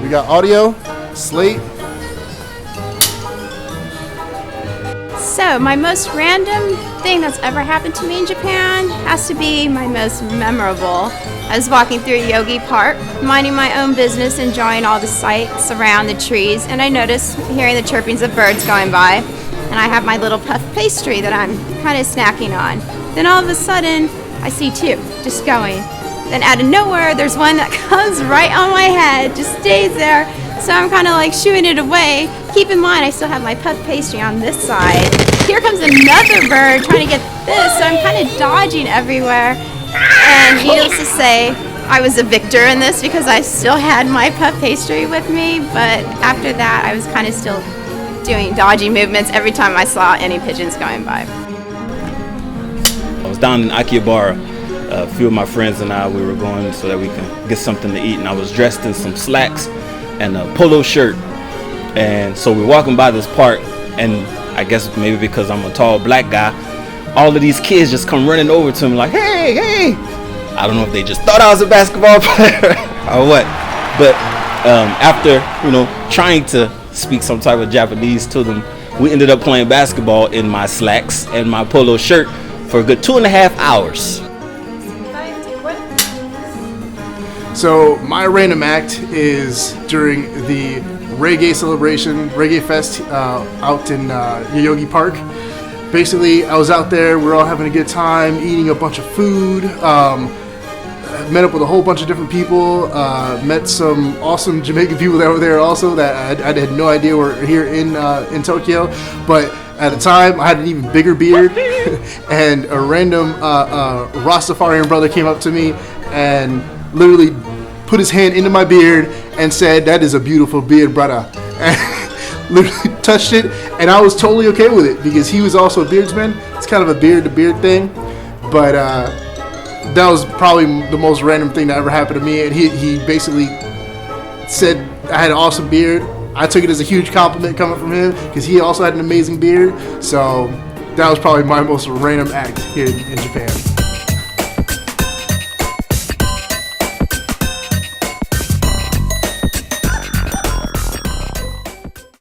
We got audio, slate. So my most random thing that's ever happened to me in Japan has to be my most memorable. I was walking through Yogi Park, minding my own business, enjoying all the sights around the trees, and I noticed hearing the chirpings of birds going by, and I have my little puff pastry that I'm kind of snacking on. Then all of a sudden, I see two just going. Then out of nowhere, there's one that comes right on my head, just stays there. So I'm kind of like shooing it away. Keep in mind, I still have my puff pastry on this side. Here comes another bird trying to get this, so I'm kind of dodging everywhere. And needless to say, I was a victor in this because I still had my puff pastry with me. But after that, I was kind of still doing dodgy movements every time I saw any pigeons going by. I was down in Akihabara. A few of my friends and I, we were going so that we can get something to eat, and I was dressed in some slacks and a polo shirt. And so we're walking by this park, and I guess maybe because I'm a tall black guy, all of these kids just come running over to me like, hey, hey. I don't know if they just thought I was a basketball player or what, but after, trying to speak some type of Japanese to them, we ended up playing basketball in my slacks and my polo shirt for a good 2.5 hours. So my random act is during the reggae celebration, Reggae Fest out in Yoyogi Park. Basically, I was out there, we were all having a good time, eating a bunch of food, met up with a whole bunch of different people, met some awesome Jamaican people that were there also that I had no idea were here in Tokyo. But at the time, I had an even bigger beard, and a random Rastafarian brother came up to me and literally put his hand into my beard and said, "That is a beautiful beard, brother." And literally touched it, and I was totally okay with it because he was also a beardsman. It's kind of a beard-to-beard thing, but that was probably the most random thing that ever happened to me. And he basically said I had an awesome beard. I took it as a huge compliment coming from him because he also had an amazing beard. So that was probably my most random act here in Japan.